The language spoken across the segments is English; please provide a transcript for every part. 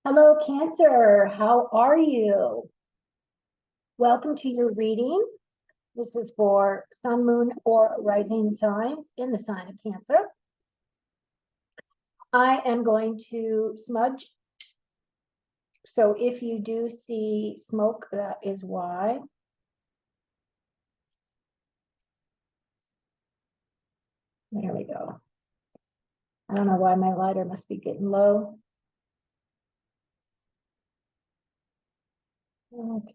Hello, Cancer. How are you? Welcome to your reading. This is for Sun, Moon, or Rising signs in the sign of Cancer. I am going to smudge. So if you do see smoke, that is why. There we go. I don't know why my lighter must be getting low. Okay.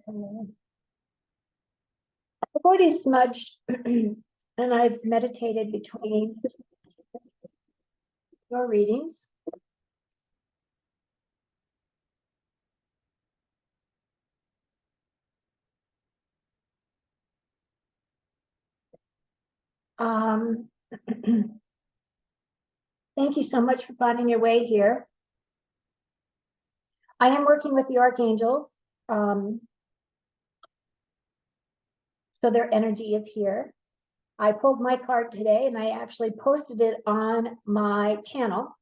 I've already smudged and I've meditated between your readings. Um, Thank you so much for finding your way here. I am working with the archangels. So their energy is here. I pulled my card today and I actually posted it on my channel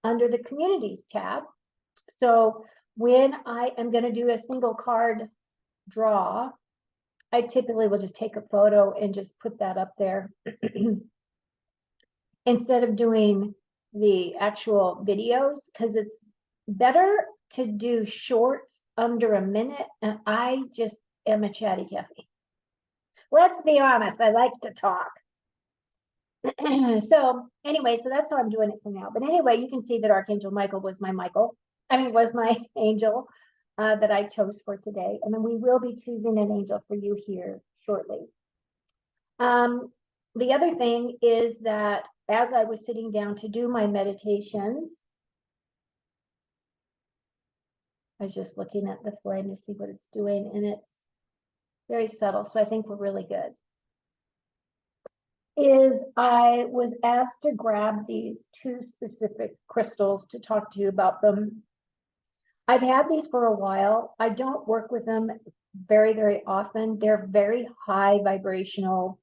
under the communities tab. So when I am going to do a single card draw, I typically will just take a photo and just put that up there instead of doing the actual videos, because it's better to do shorts under a minute, and I just am a chatty Cathy. Let's be honest, I like to talk. So anyway, so that's how I'm doing it for now. But anyway, you can see that Archangel Michael was my was my angel that I chose for today. And then we will be choosing an angel for you here shortly. The other thing is that as I was sitting down to do my meditations, I was just looking at the flame to see what it's doing, and it's very subtle. So I think we're really good. I was asked to grab these two specific crystals to talk to you about them. I've had these for a while. I don't work with them very, very often. They're very high vibrational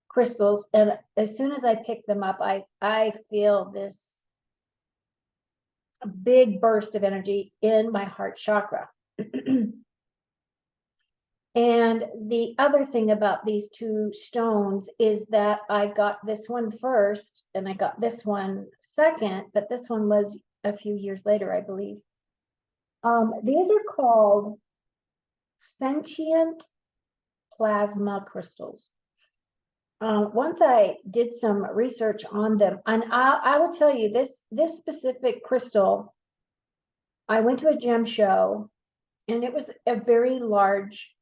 crystals. And as soon as I pick them up, I feel this big burst of energy in my heart chakra. And the other thing about these two stones is that I got this one first and I got this one second, but this one was a few years later, I believe. These are called sentient plasma crystals. Once I did some research on them, and I will tell you this specific crystal, I went to a gem show and it was a very large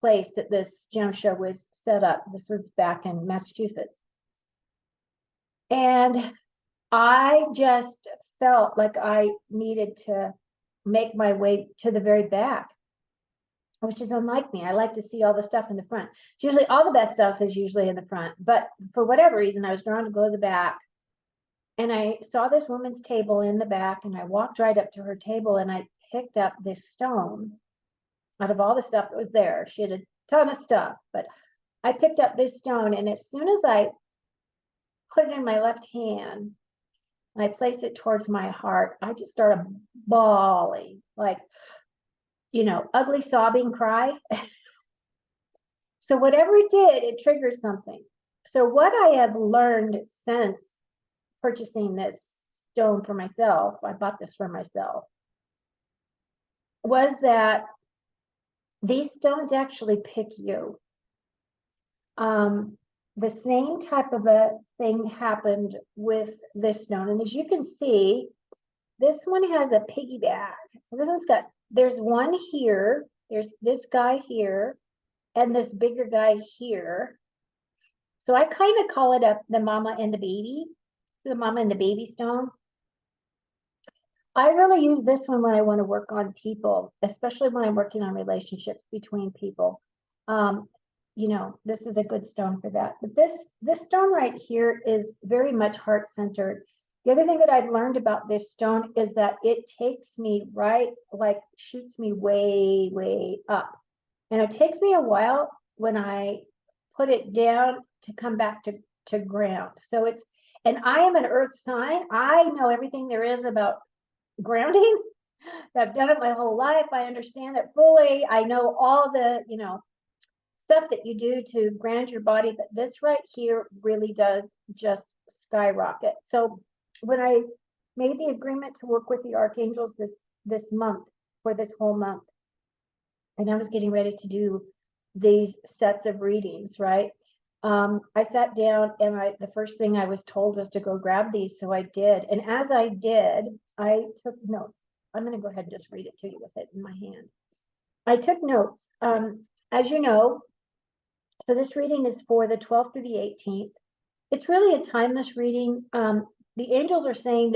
place that this gem show was set up. This was back in Massachusetts. And I just felt like I needed to make my way to the very back, which is unlike me. I like to see all the stuff in the front. It's usually all the best stuff is usually in the front, but for whatever reason, I was drawn to go to the back. And I saw this woman's table in the back, and I walked right up to her table and I picked up this stone out of all the stuff that was there. She had a ton of stuff, but I picked up this stone, and as soon as I put it in my left hand and I placed it towards my heart, I just started bawling, like, ugly sobbing cry. So whatever it did, it triggered something. So what I have learned since purchasing this stone for myself, I bought this for myself, was that these stones actually pick you. The same type of a thing happened with this stone. And as you can see, this one has a piggyback. So this one's there's one here, there's this guy here, and this bigger guy here. So I kind of call it the mama and the baby stone. I really use this one when I want to work on people, especially when I'm working on relationships between people. This is a good stone for that. But this stone right here is very much heart-centered. The other thing that I've learned about this stone is that it takes me shoots me way, way up. And it takes me a while when I put it down to come back to ground. And I am an earth sign. I know everything there is about grounding. I've done it my whole life. I understand it fully. I know all the, stuff that you do to ground your body, but this right here really does just skyrocket. So when I made the agreement to work with the archangels this month, for this whole month, and I was getting ready to do these sets of readings, right? I sat down and the first thing I was told was to go grab these. So I did. And as I did, I took notes. I'm going to go ahead and just read it to you with it in my hand. I took notes. As you know, so this reading is for the 12th through the 18th. It's really a timeless reading. The angels are saying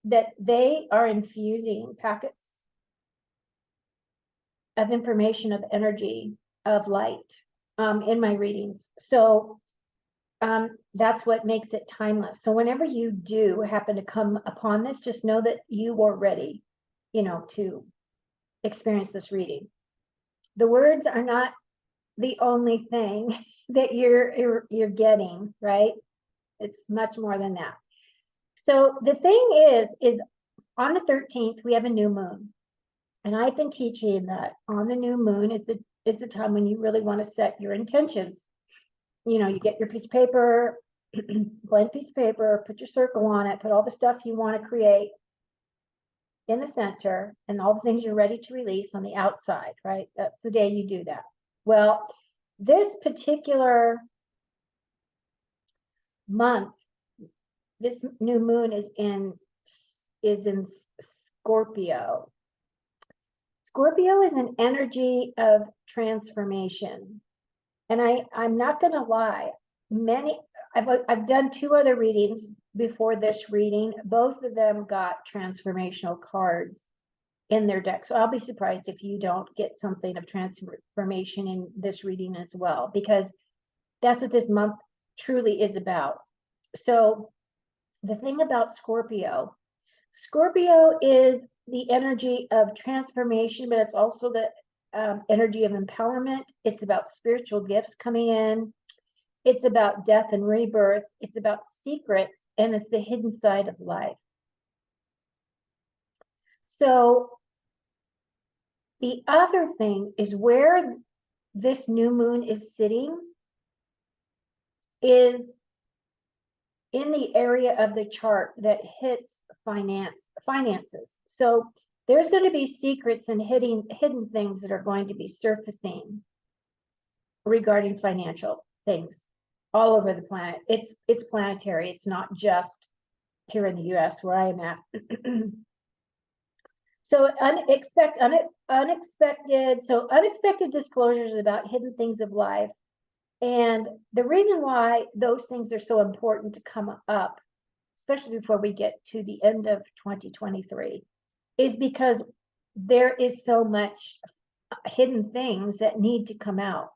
that they are infusing packets of information, of energy, of light in my readings. So that's what makes it timeless. So whenever you do happen to come upon this, just know that you are ready, to experience this reading. The words are not the only thing that you're getting, right? It's much more than that. So the thing is on the 13th, we have a new moon. And I've been teaching that on the new moon is the time when you really want to set your intentions. You get your piece of paper, blank piece of paper, put your circle on it, put all the stuff you want to create in the center and all the things you're ready to release on the outside, right? That's the day you do that. Well, this particular month, this new moon is in Scorpio. Scorpio is an energy of transformation. And I'm not going to lie, I've done 2 other readings before this reading. Both of them got transformational cards in their deck. So I'll be surprised if you don't get something of transformation in this reading as well, because that's what this month truly is about. So the thing about Scorpio is the energy of transformation, but it's also the energy of empowerment. It's about spiritual gifts coming in. It's about death and rebirth. It's about secrets, and it's the hidden side of life. So the other thing is where this new moon is sitting is in the area of the chart that hits finances. So there's going to be secrets and hidden things that are going to be surfacing regarding financial things all over the planet. It's planetary. It's not just here in the US where I am at. So unexpected disclosures about hidden things of life. And the reason why those things are so important to come up, especially before we get to the end of 2023, is because there is so much hidden things that need to come out.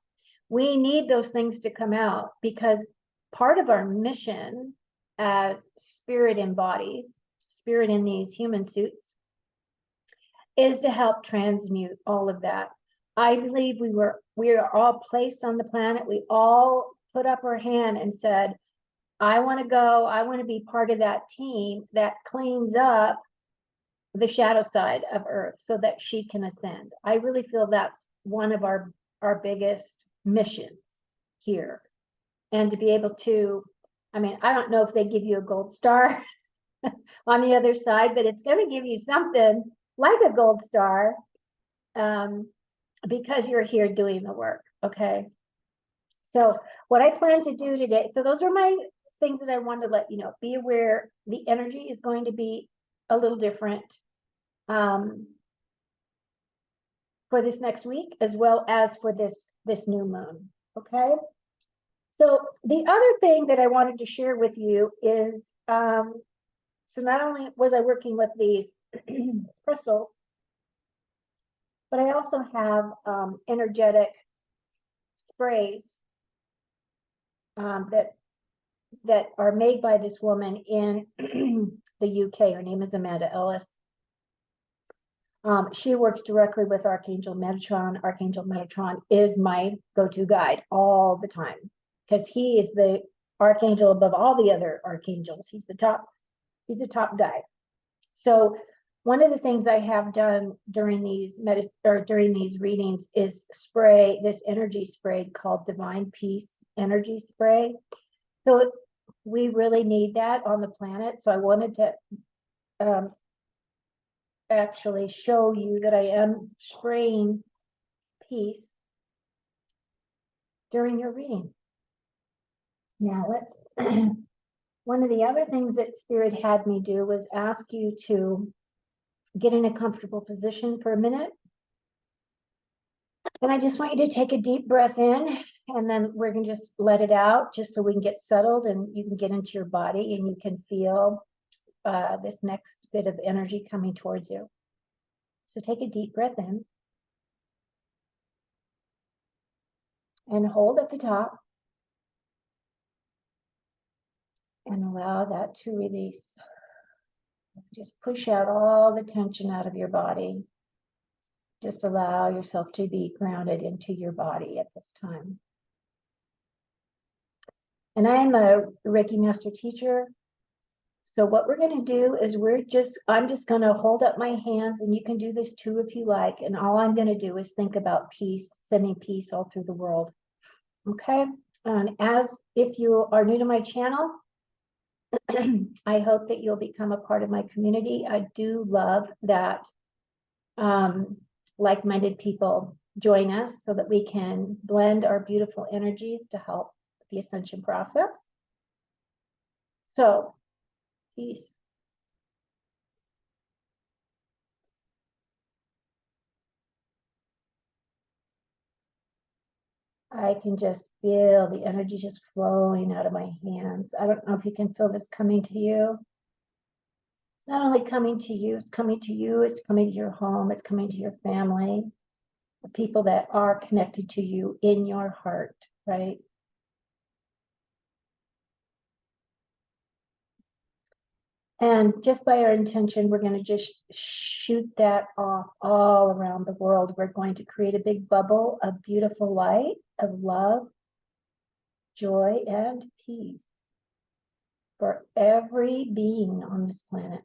We need those things to come out because part of our mission as spirit embodies, spirit in these human suits, is to help transmute all of that. I believe we are all placed on the planet. We all put up our hand and said, I want to go, I want to be part of that team that cleans up the shadow side of Earth so that she can ascend. I really feel that's one of our biggest missions here. And to be able to, I don't know if they give you a gold star on the other side, but it's going to give you something like a gold star because you're here doing the work. Okay. So what I plan to do today, so those are my things that I wanted to let you know. Be aware the energy is going to be a little different for this next week, as well as for this new moon. Okay. So the other thing that I wanted to share with you is, so not only was I working with these crystals, but I also have energetic sprays that are made by this woman in the UK. Her name is Amanda Ellis. She works directly with Archangel Metatron. Archangel Metatron is my go-to guide all the time because he is the archangel above all the other archangels. He's the top guy. So one of the things I have done during these readings is spray this energy spray called Divine Peace Energy Spray. So we really need that on the planet. So I wanted to actually show you that I am spraying peace during your reading. Now let's, one of the other things that Spirit had me do was ask you to get in a comfortable position for a minute. And I just want you to take a deep breath in, and then we're going to just let it out just so we can get settled and you can get into your body and you can feel this next bit of energy coming towards you. So take a deep breath in and hold at the top and allow that to release. Just push out all the tension out of your body. Just allow yourself to be grounded into your body at this time. And I am a Reiki Master teacher. So what we're going to do is I'm just going to hold up my hands, and you can do this too if you like. And all I'm going to do is think about peace, sending peace all through the world. Okay. And if you are new to my channel, I hope that you'll become a part of my community. I do love that like-minded people join us so that we can blend our beautiful energies to help the ascension process. So, peace. I can just feel the energy just flowing out of my hands. I don't know if you can feel this coming to you. It's not only coming to you, it's coming to you, it's coming to your home, it's coming to your family, the people that are connected to you in your heart, right? And just by our intention, we're going to just shoot that off all around the world. We're going to create a big bubble of beautiful light, of love, joy, and peace for every being on this planet.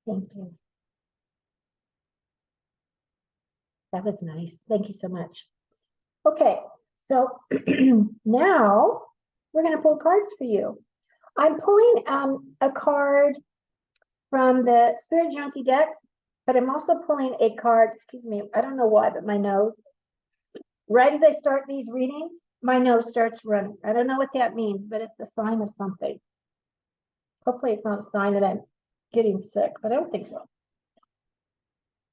Thank you. That was nice. Thank you so much. Okay, so now we're going to pull cards for you. I'm pulling a card from the Spirit Junkie deck, but I'm also pulling a card, excuse me, I don't know why, but my nose, right as I start these readings, my nose starts running. I don't know what that means, but it's a sign of something. Hopefully it's not a sign that I'm getting sick, but I don't think so,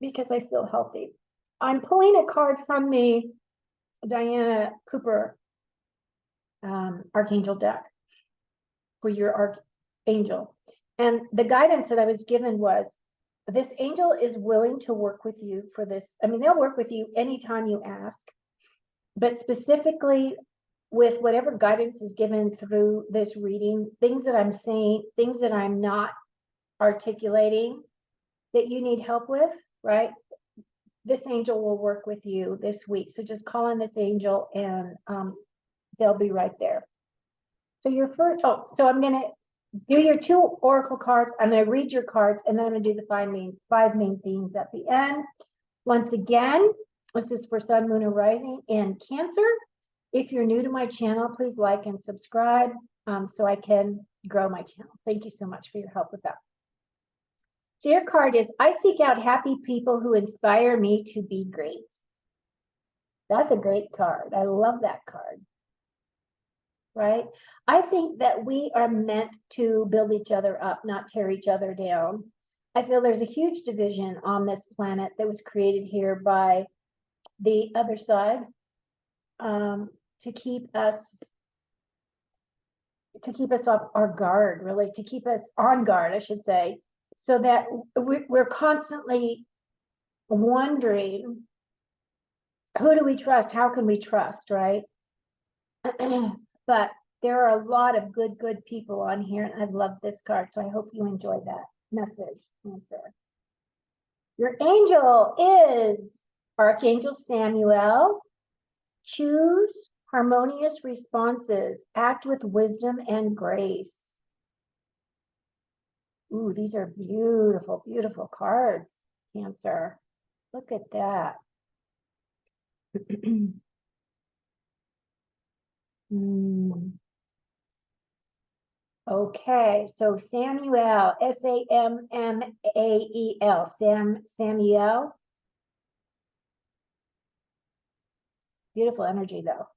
because I feel healthy. I'm pulling a card from the Diana Cooper Archangel deck for your Archangel. And the guidance that I was given was, this angel is willing to work with you for this. I mean, they'll work with you anytime you ask, but specifically with whatever guidance is given through this reading, things that I'm saying, things that I'm not articulating that you need help with, right? This angel will work with you this week. So just call on this angel and they'll be right there. So your first, so I'm going to do your 2 oracle cards. I'm going to read your cards, and then I'm going to do the five main themes at the end. Once again, this is for Sun, Moon, and Rising in Cancer. If you're new to my channel, please like and subscribe so I can grow my channel. Thank you so much for your help with that. So your card is, I seek out happy people who inspire me to be great. That's a great card. I love that card. Right? I think that we are meant to build each other up, not tear each other down. I feel there's a huge division on this planet that was created here by the other side to keep us off our guard, really, to keep us on guard, I should say, so that we're constantly wondering, who do we trust? How can we trust, right? But there are a lot of good people on here, and I love this card, so I hope you enjoy that message answer. Your angel is Archangel Samuel, choose harmonious responses, act with wisdom and grace. Ooh, these are beautiful, beautiful cards, Cancer. Look at that. Okay, so Samuel, Sammael, Samuel. Beautiful energy though.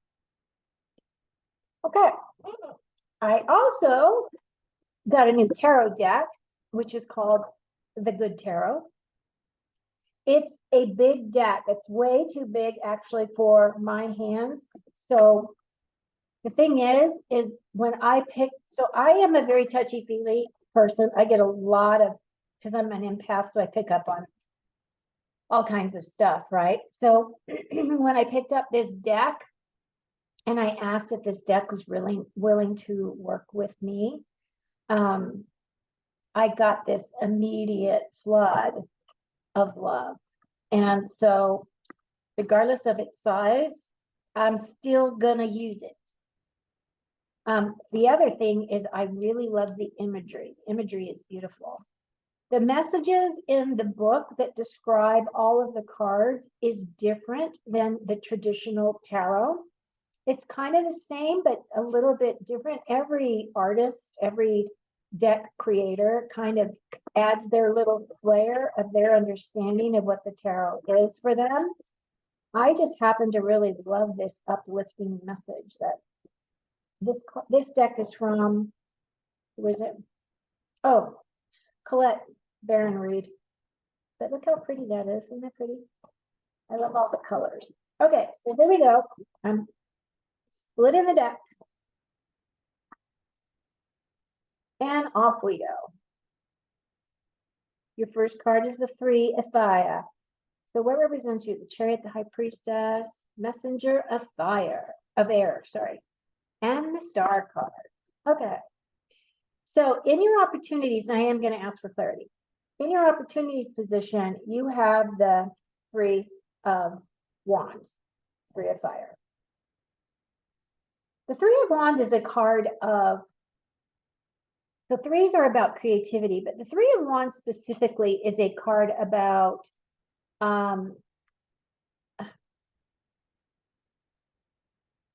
Okay, I also got a new tarot deck, which is called the Good Tarot. It's a big deck. It's way too big actually for my hands. So the thing is when I pick, so I am a very touchy-feely person. I get a lot of, because I'm an empath, so I pick up on all kinds of stuff, right? So when I picked up this deck and I asked if this deck was really willing to work with me, I got this immediate flood of love. And so regardless of its size, I'm still gonna use it. The other thing is I really love the imagery. Imagery is beautiful. The messages in the book that describe all of the cards is different than the traditional tarot. It's kind of the same, but a little bit different. Every artist, every deck creator kind of adds their little flair of their understanding of what the tarot is for them. I just happen to really love this uplifting message that this deck is from, who is it? Oh, Colette Baron Reed. But look how pretty that is. Isn't that pretty? I love all the colors. Okay, so here we go. I'm splitting the deck. And off we go. Your first card is the 3, Athia. So what represents you? The Chariot, the High Priestess, Messenger of Air, sorry. And the Star card. Okay. So in your opportunities, I am going to ask for clarity. In your opportunities position, you have the 3 of Wands, 3 of Fire. The 3 of Wands is a card of, the 3s are about creativity, but the 3 of Wands specifically is a card about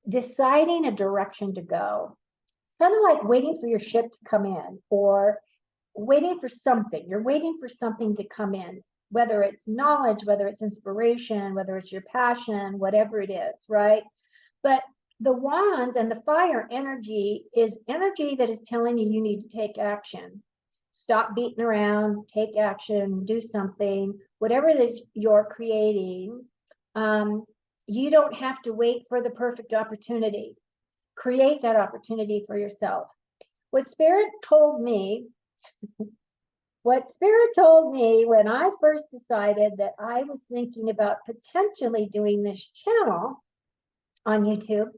deciding a direction to go. It's kind of like waiting for your ship to come in, or waiting for something. You're waiting for something to come in, whether it's knowledge, whether it's inspiration, whether it's your passion, whatever it is, right? But the Wands and the fire energy is energy that is telling you you need to take action. Stop beating around, take action, do something, whatever it is you're creating. You don't have to wait for the perfect opportunity. Create that opportunity for yourself. What Spirit told me when I first decided that I was thinking about potentially doing this channel on YouTube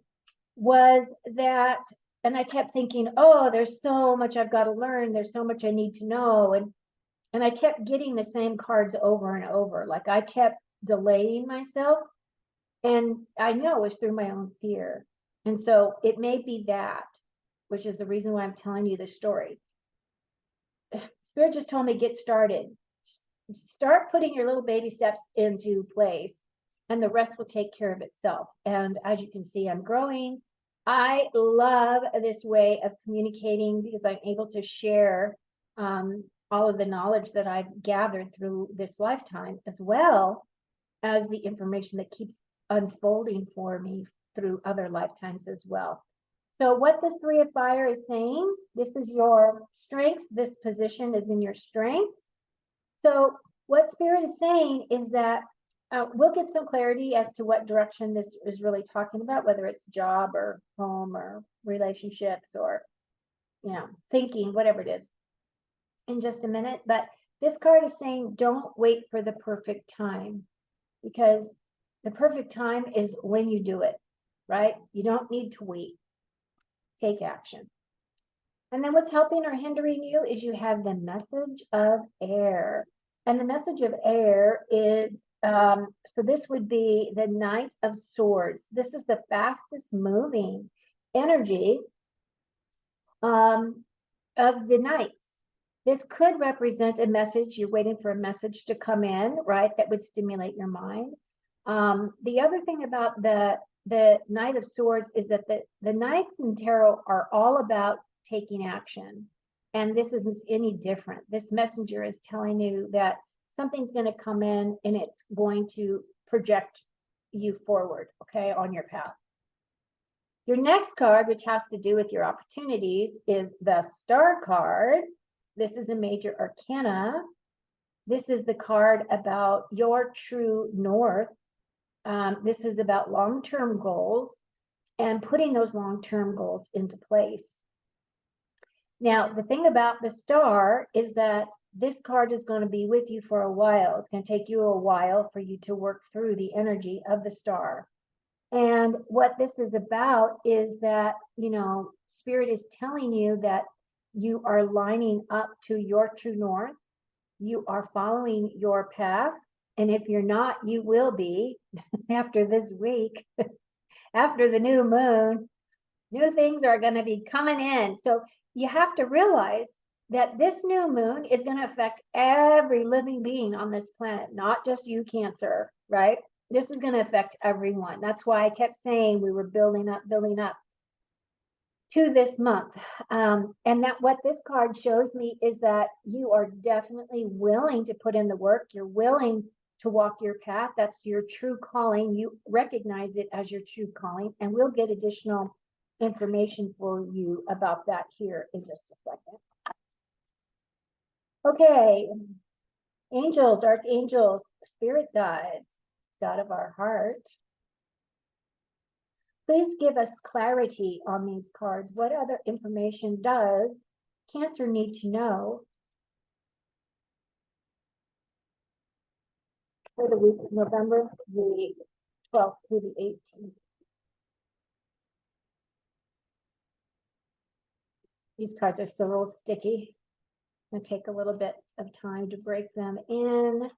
was that, and I kept thinking, oh, there's so much I've got to learn. There's so much I need to know. And I kept getting the same cards over and over. Like I kept delaying myself. And I know it's through my own fear. And so it may be that, which is the reason why I'm telling you this story. Spirit just told me, get started. Start putting your little baby steps into place, and the rest will take care of itself. And as you can see, I'm growing. I love this way of communicating because I'm able to share all of the knowledge that I've gathered through this lifetime, as well as the information that keeps unfolding for me through other lifetimes as well. So what this 3 of Fire is saying, this is your strengths. This position is in your strengths. So what Spirit is saying is that we'll get some clarity as to what direction this is really talking about, whether it's job or home or relationships or, you know, thinking, whatever it is, in just a minute. But this card is saying, don't wait for the perfect time, because the perfect time is when you do it, right? You don't need to wait. Take action. And then what's helping or hindering you is you have the message of air. And the message of air is So this would be the Knight of Swords. This is the fastest moving energy of the knights. This could represent a message. You're waiting for a message to come in, right? That would stimulate your mind. The other thing about the Knight of Swords is that the knights in tarot are all about taking action. And this isn't any different. This messenger is telling you that something's going to come in and it's going to project you forward, okay, on your path. Your next card, which has to do with your opportunities, is the Star card. This is a major arcana. This is the card about your true north. This is about long-term goals and putting those long-term goals into place. Now, the thing about the Star is that this card is going to be with you for a while. It's going to take you a while for you to work through the energy of the Star. And what this is about is that, you know, Spirit is telling you that you are lining up to your true north. You are following your path. And if you're not, you will be after this week, after the new moon. New things are going to be coming in. So you have to realize that this new moon is going to affect every living being on this planet, not just you, Cancer, right? This is going to affect everyone. That's why I kept saying we were building up to this month. And that what this card shows me is that you are definitely willing to put in the work. You're willing to walk your path. That's your true calling. You recognize it as your true calling, and we'll get additional information for you about that here in just a second. Okay, angels, archangels, spirit guides, God of our heart. Please give us clarity on these cards. What other information does Cancer need to know for the week of November the 12th through the 18th? These cards are so real sticky. It's going to take a little bit of time to break them in.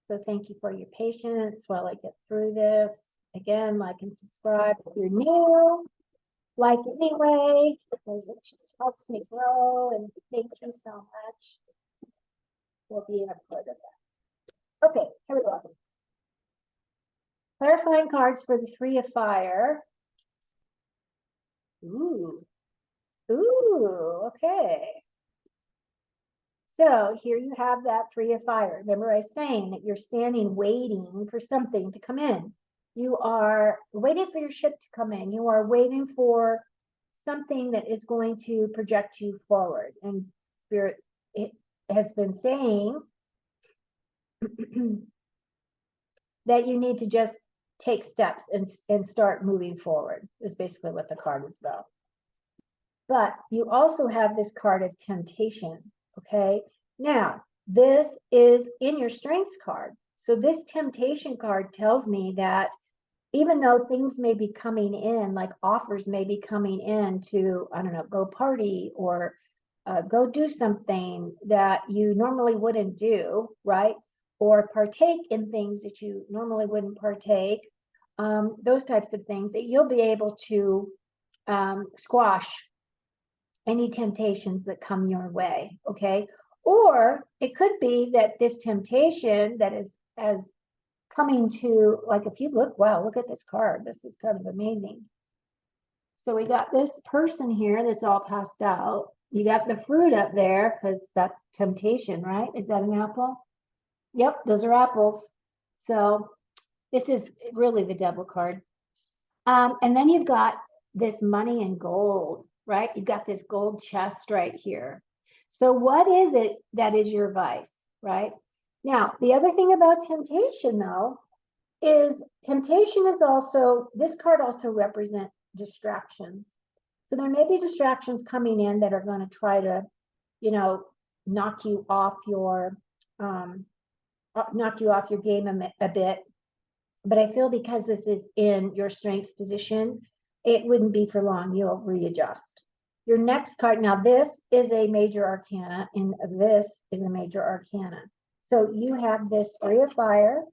So thank you for your patience while I get through this. Again, like and subscribe if you're new. Like anyway, because it just helps me grow, and thank you so much for being a part of that. Okay, here we go. Clarifying cards for the Three of Fire. Ooh, okay. So here you have that Three of Fire. Remember I was saying that you're standing waiting for something to come in. You are waiting for your ship to come in. You are waiting for something that is going to project you forward. And Spirit has been saying that you need to just take steps and start moving forward, is basically what the card is about. But you also have this card of temptation. Okay, now this is in your strengths card. So this temptation card tells me that even though things may be coming in, like offers may be coming in to, I don't know, go party or go do something that you normally wouldn't do, right? Or partake in things that you normally wouldn't partake, those types of things, that you'll be able to squash any temptations that come your way, okay? Or it could be that this temptation that is as coming to, like, if you look, wow, look at this card. This is kind of amazing. So we got this person here that's all passed out. You got the fruit up there because that's temptation, right? Is that an apple? Yep, those are apples. So this is really the devil card. And then you've got this money and gold, right? You've got this gold chest right here. So what is it that is your vice, right? Now, the other thing about temptation, though, is temptation is also, this card also represents distractions. So there may be distractions coming in that are going to try to, you know, knock you off your game a bit. But I feel because this is in your strengths position, it wouldn't be for long. You'll readjust. Your next card, now this is a major arcana, and this is a major arcana. So you have this Three of Fire,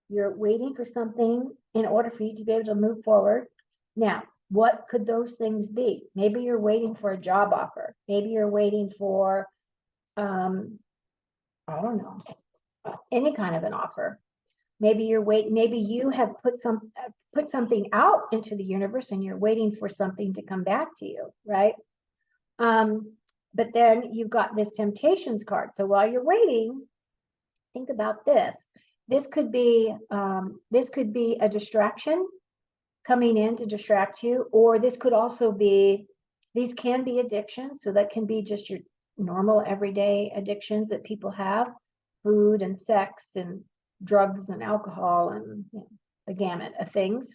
You're waiting for something in order for you to be able to move forward. Now, what could those things be? Maybe you're waiting for a job offer. Maybe you're waiting for, I don't know, any kind of an offer. Maybe maybe you have put something out into the universe and you're waiting for something to come back to you, right? But then you've got this temptations card. So while you're waiting, think about this. This could be a distraction coming in to distract you, or this could also be, these can be addictions. So that can be just your normal everyday addictions that people have, food and sex and drugs and alcohol and the gamut of things.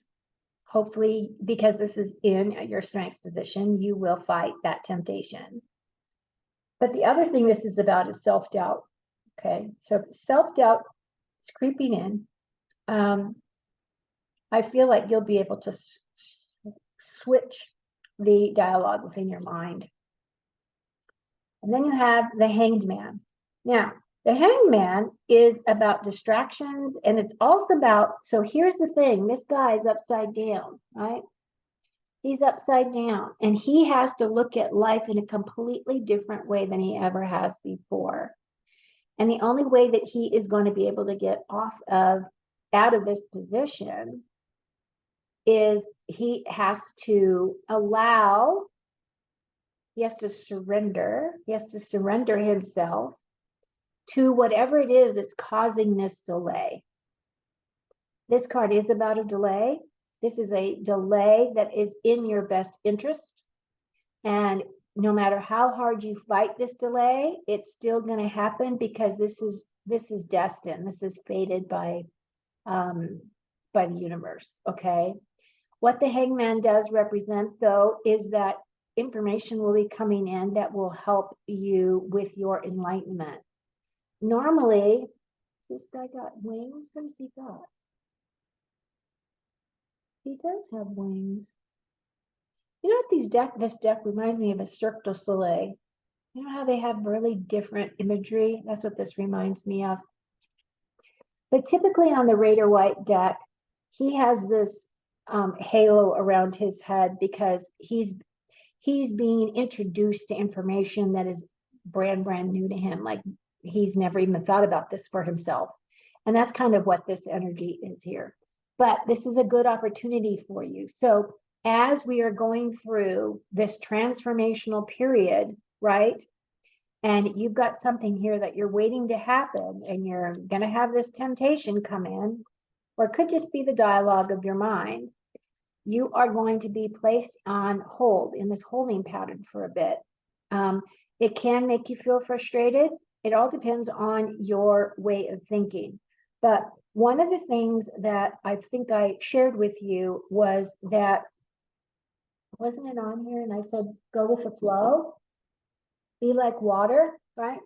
Hopefully, because this is in your strengths position, you will fight that temptation. But the other thing this is about is self-doubt. Okay, so self-doubt is creeping in. I feel like you'll be able to switch the dialogue within your mind. And then you have the Hanged Man. Now, the Hanged Man is about distractions, and it's also about, so here's the thing, this guy is upside down, right? He's upside down, and he has to look at life in a completely different way than he ever has before. And the only way that he is going to be able to get out of this position is he has to surrender himself to whatever it is that's causing this delay. This card is about a delay. This is a delay that is in your best interest. And no matter how hard you fight this delay, it's still going to happen because this is destined. This is fated by the universe. Okay. What the Hangman does represent, though, is that information will be coming in that will help you with your enlightenment. Normally, this guy got wings. What has he got? He does have wings. You know what this deck reminds me of a Cirque du Soleil. You know how they have really different imagery? That's what this reminds me of. But typically on the Raider White deck, he has this halo around his head because he's being introduced to information that is brand new to him. Like he's never even thought about this for himself. And that's kind of what this energy is here. But this is a good opportunity for you. So as we are going through this transformational period, right? And you've got something here that you're waiting to happen, and you're going to have this temptation come in, or it could just be the dialogue of your mind. You are going to be placed on hold in this holding pattern for a bit. It can make you feel frustrated. It all depends on your way of thinking. But one of the things that I think I shared with you was that, wasn't it on here? And I said, go with the flow. Be like water, right?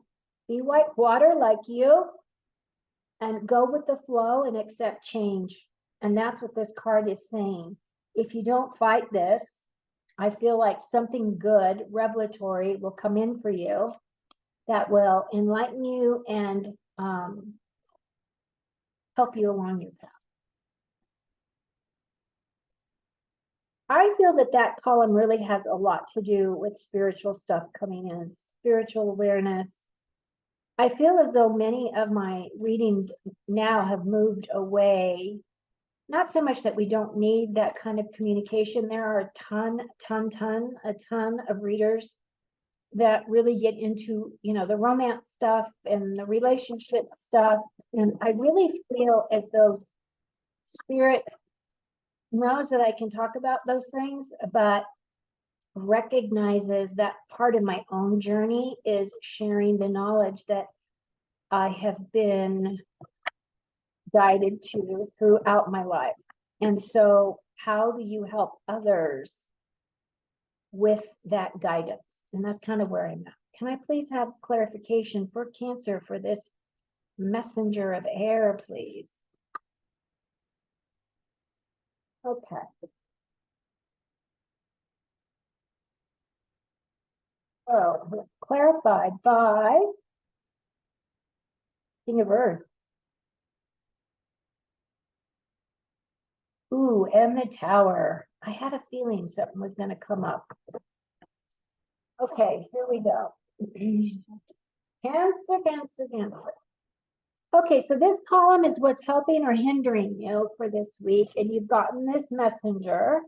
Be like water, like you, and go with the flow and accept change. And that's what this card is saying. If you don't fight this, I feel like something good, revelatory, will come in for you that will enlighten you and help you along your path. I feel that column really has a lot to do with spiritual stuff coming in, spiritual awareness. I feel as though many of my readings now have moved away. Not so much that we don't need that kind of communication. There are a ton of readers that really get into, the romance stuff and the relationship stuff. And I really feel as though spirit knows that I can talk about those things, but recognizes that part of my own journey is sharing the knowledge that I have been guided to throughout my life. And so how do you help others with that guidance? And that's kind of where I'm at. Can I please have clarification for Cancer for this messenger of air, please? Okay. So clarified by King of Earth. Ooh, and the Tower. I had a feeling something was going to come up. Okay, here we go. Cancer, Cancer, Cancer. Okay, so this column is what's helping or hindering you for this week, and you've gotten this messenger.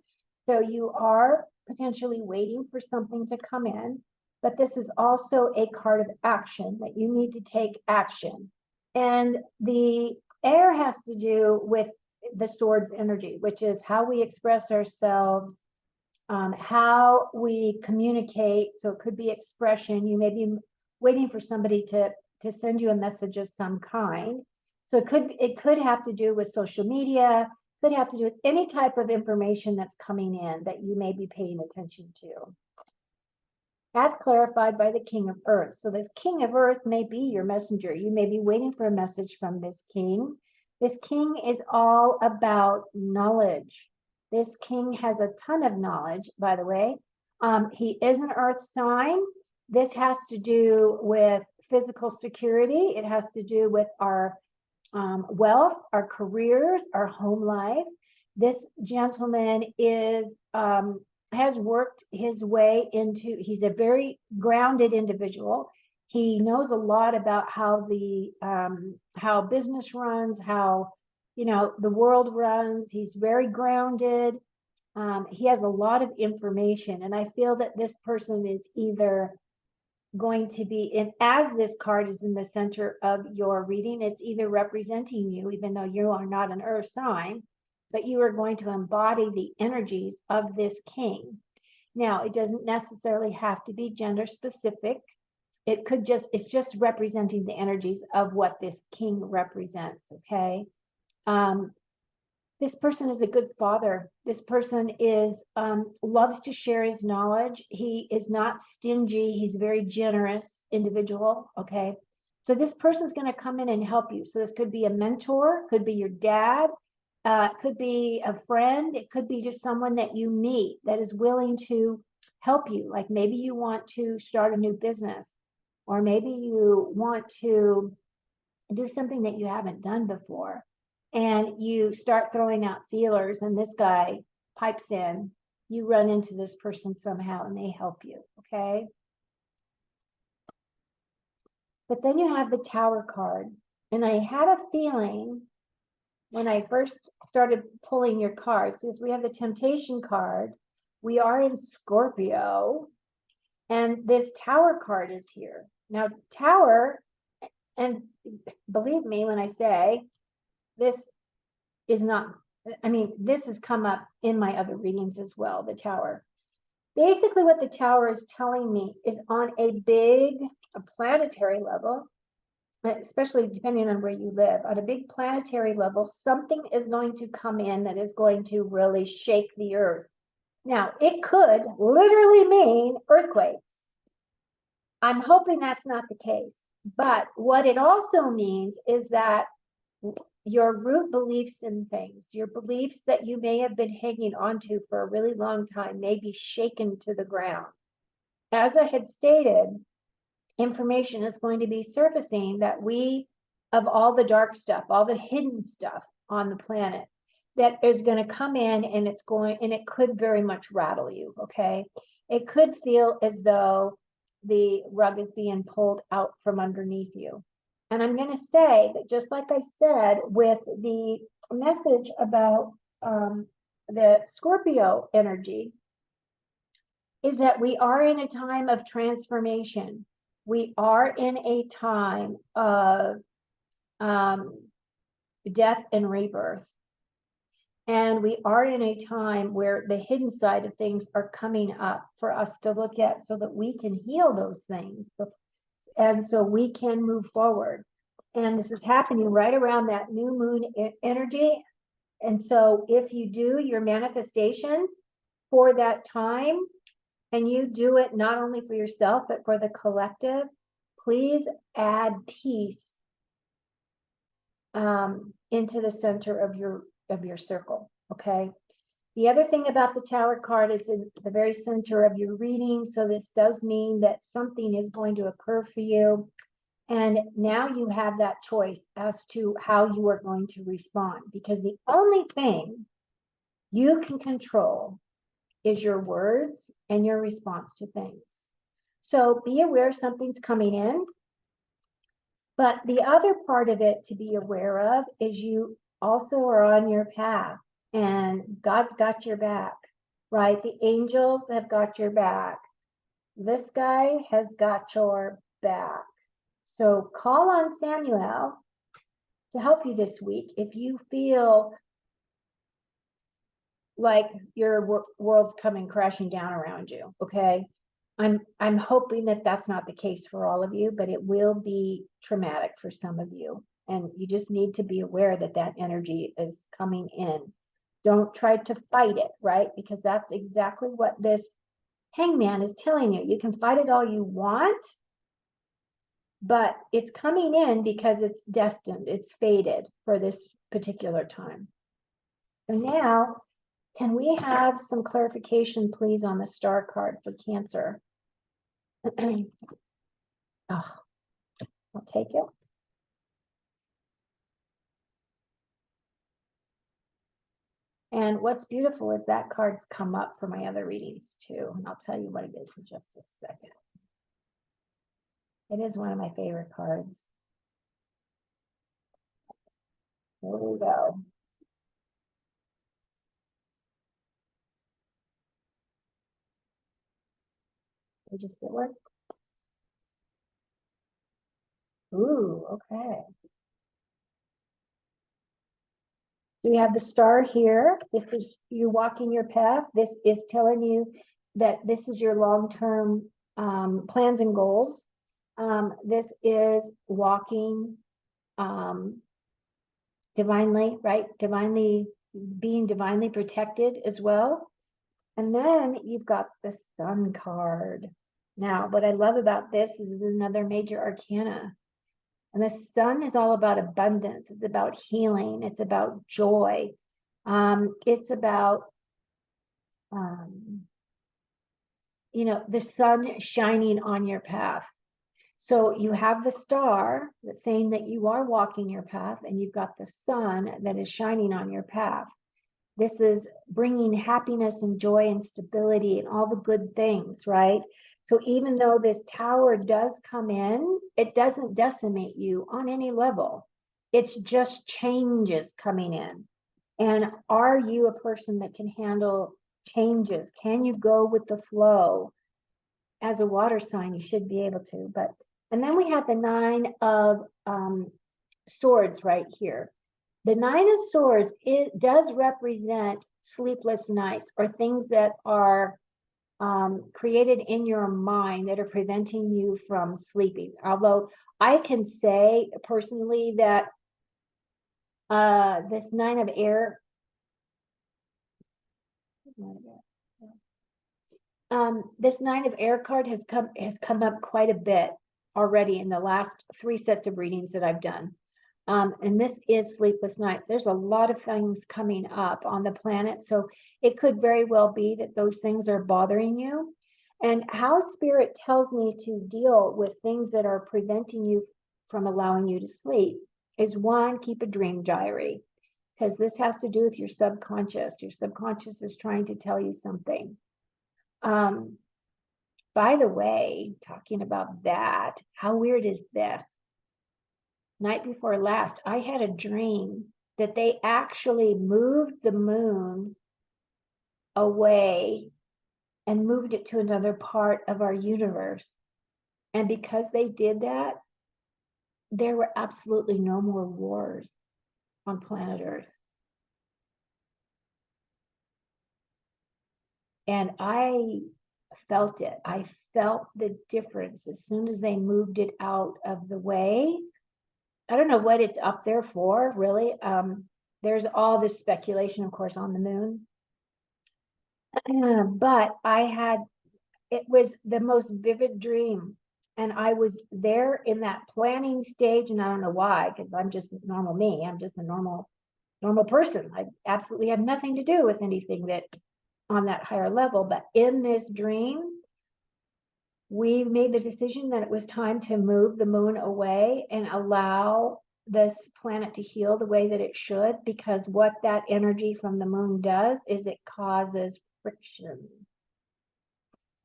So you are potentially waiting for something to come in, but this is also a card of action that you need to take action. And the air has to do with the sword's energy, which is how we express ourselves, how we communicate. So it could be expression. You may be waiting for somebody to send you a message of some kind. So it could have to do with social media, could have to do with any type of information that's coming in that you may be paying attention to. That's clarified by the King of Earth. So this King of Earth may be your messenger. You may be waiting for a message from this king. This king is all about knowledge. This king has a ton of knowledge, by the way. He is an earth sign. This has to do with physical security. It has to do with our wealth, our careers, our home life. This gentleman has worked his way into, he's a very grounded individual. He knows a lot about how business runs, how the world runs. He's very grounded. He has a lot of information, and I feel that this person is either going to be in, as this card is in the center of your reading, it's either representing you, even though you are not an earth sign, but you are going to embody the energies of this king. Now, it doesn't necessarily have to be gender specific. It's just representing the energies of what this king represents, okay? This person is a good father. This person loves to share his knowledge. He is not stingy. He's a very generous individual, okay? So this person is going to come in and help you. So this could be a mentor, could be your dad, could be a friend. It could be just someone that you meet that is willing to help you. Like maybe you want to start a new business, or maybe you want to do something that you haven't done before. And you start throwing out feelers, and this guy pipes in. You run into this person somehow, and they help you, okay? But then you have the Tower card. And I had a feeling when I first started pulling your cards, because we have the Temptation card, we are in Scorpio, and this Tower card is here. Now, Tower, and believe me when I say, this is not, this has come up in my other readings as well, the Tower. Basically, what the Tower is telling me is on a planetary level, especially depending on where you live, on a big planetary level, something is going to come in that is going to really shake the earth. Now, it could literally mean earthquakes. I'm hoping that's not the case. But what it also means is that your root beliefs in things, your beliefs that you may have been hanging on to for a really long time, may be shaken to the ground. As I had stated, information is going to be surfacing that of all the dark stuff, all the hidden stuff on the planet, that is going to come in, and it could very much rattle you, okay? It could feel as though the rug is being pulled out from underneath you. And I'm going to say that, just like I said with the message about the Scorpio energy, is that we are in a time of transformation. We are in a time of death and rebirth. And we are in a time where the hidden side of things are coming up for us to look at, so that we can heal those things. And so we can move forward. And this is happening right around that new moon energy. And so if you do your manifestations for that time, and you do it not only for yourself, but for the collective, please add peace into the center of your circle, okay? The other thing about the Tower card is in the very center of your reading. So this does mean that something is going to occur for you. And now you have that choice as to how you are going to respond. Because the only thing you can control is your words and your response to things. So be aware something's coming in. But the other part of it to be aware of is you also are on your path and God's got your back, right? The angels have got your back. This guy has got your back. So call on Samuel to help you this week if you feel like your world's coming crashing down around you, okay? I'm hoping that that's not the case for all of you, but it will be traumatic for some of you. And you just need to be aware that that energy is coming in. Don't try to fight it, right? Because that's exactly what this hangman is telling you. You can fight it all you want, but it's coming in because it's destined, it's fated for this particular time. So now, can we have some clarification, please, on the star card for Cancer? Oh, I'll take it. And what's beautiful is that card's come up for my other readings too. And I'll tell you what it is in just a second. It is one of my favorite cards. Here we go. We just get one. Ooh, okay. So we have the star here. This is you walking your path. This is telling you that this is your long-term plans and goals. This is walking divinely, right? Being divinely protected as well. And then you've got the Sun card. Now, what I love about this is another major arcana. And the Sun is all about abundance. It's about healing. It's about joy. It's about, the sun shining on your path. So you have the star that's saying that you are walking your path, and you've got the sun that is shining on your path. This is bringing happiness and joy and stability and all the good things, right? So even though this tower does come in, it doesn't decimate you on any level. It's just changes coming in. And are you a person that can handle changes? Can you go with the flow? As a water sign, you should be able to. And then we have the 9 of Swords right here. The 9 of Swords, it does represent sleepless nights or things that are created in your mind that are preventing you from sleeping. Although I can say personally that this 9 of Air, this 9 of Air card has come up quite a bit already in the last 3 sets of readings that I've done. And this is sleepless nights. There's a lot of things coming up on the planet. So it could very well be that those things are bothering you. And how Spirit tells me to deal with things that are preventing you from allowing you to sleep is 1, keep a dream diary, because this has to do with your subconscious. Your subconscious is trying to tell you something. By the way, talking about that, how weird is this? Night before last, I had a dream that they actually moved the moon away and moved it to another part of our universe. And because they did that, there were absolutely no more wars on planet Earth. And I felt it. I felt the difference as soon as they moved it out of the way. I don't know what it's up there for, really. There's all this speculation, of course, on the moon. But it was the most vivid dream. And I was there in that planning stage, and I don't know why, because I'm just normal me. I'm just a normal person. I absolutely have nothing to do with anything that on that higher level. But in this dream, we made the decision that it was time to move the moon away and allow this planet to heal the way that it should, because what that energy from the moon does is it causes friction.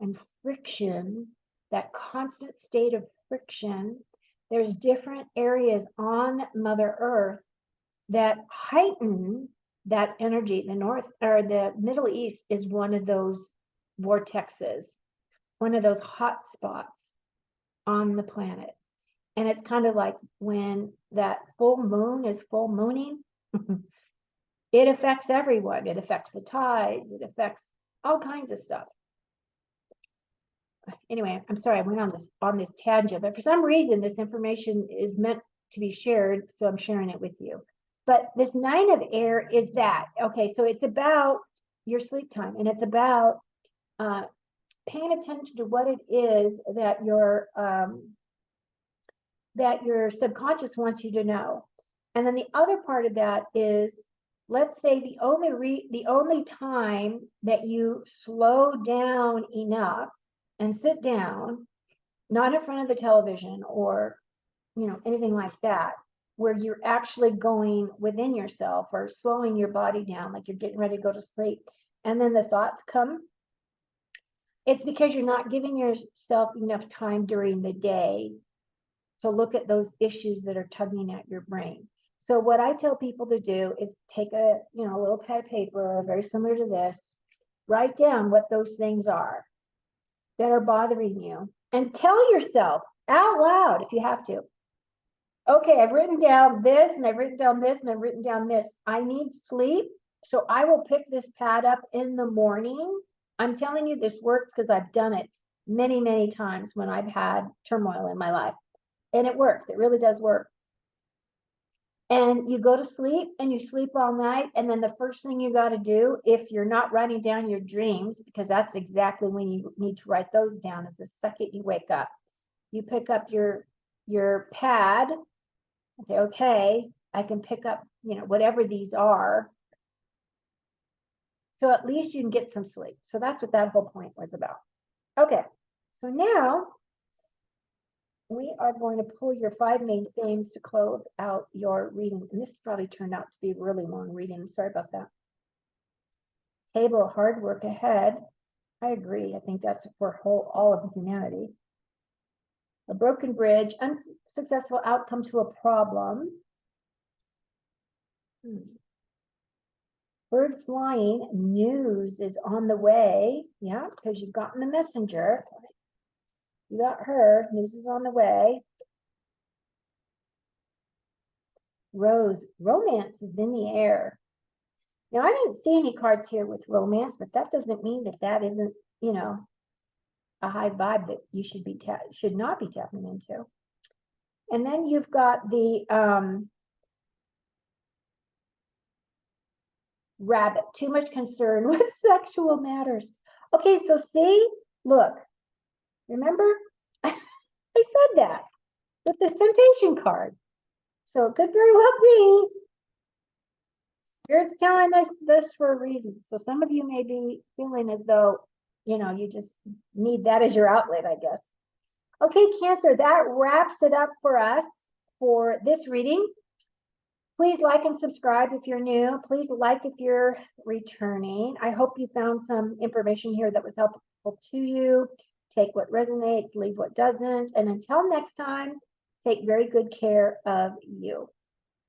And friction, that constant state of friction, there's different areas on Mother Earth that heighten that energy. The North or the Middle East is one of those vortexes, one of those hot spots on the planet. And it's kind of like when that full moon is full mooning, it affects everyone. It affects the tides, it affects all kinds of stuff. Anyway, I'm sorry I went on this tangent, but for some reason this information is meant to be shared, so I'm sharing it with you. But this 9 of air is that. Okay, so it's about your sleep time, and it's about paying attention to what it is that your subconscious wants you to know. And then the other part of that is, let's say the only time that you slow down enough and sit down, not in front of the television or anything like that, where you're actually going within yourself or slowing your body down, like you're getting ready to go to sleep, and then the thoughts come, it's because you're not giving yourself enough time during the day to look at those issues that are tugging at your brain. So what I tell people to do is take a little pad of paper, very similar to this, write down what those things are that are bothering you, and tell yourself out loud if you have to, okay, I've written down this, and I've written down this, and I've written down this. I need sleep, so I will pick this pad up in the morning. I'm telling you, this works because I've done it many, many times when I've had turmoil in my life. And it works. It really does work. And you go to sleep and you sleep all night. And then the first thing you got to do, if you're not writing down your dreams, because that's exactly when you need to write those down, is the second you wake up. You pick up your pad and say, okay, I can pick up, whatever these are. So at least you can get some sleep. So that's what that whole point was about. Okay, so now we are going to pull your 5 main themes to close out your reading. And this probably turned out to be a really long reading. I'm sorry about that. Table, hard work ahead. I agree. I think that's for all of humanity. A broken bridge, unsuccessful outcome to a problem. Bird flying, news is on the way. Yeah, because you've gotten the messenger. You got her, news is on the way. Rose, romance is in the air. Now, I didn't see any cards here with romance, but that doesn't mean that isn't, a high vibe that you should not be tapping into. And then you've got the rabbit, too much concern with sexual matters. Okay, so see, look, remember, I said that with the temptation card. So it could very well be Spirit's telling us this for a reason. So some of you may be feeling as though, you just need that as your outlet, I guess. Okay, Cancer, that wraps it up for us for this reading. Please like and subscribe if you're new. Please like if you're returning. I hope you found some information here that was helpful to you. Take what resonates, leave what doesn't. And until next time, take very good care of you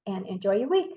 and enjoy your week.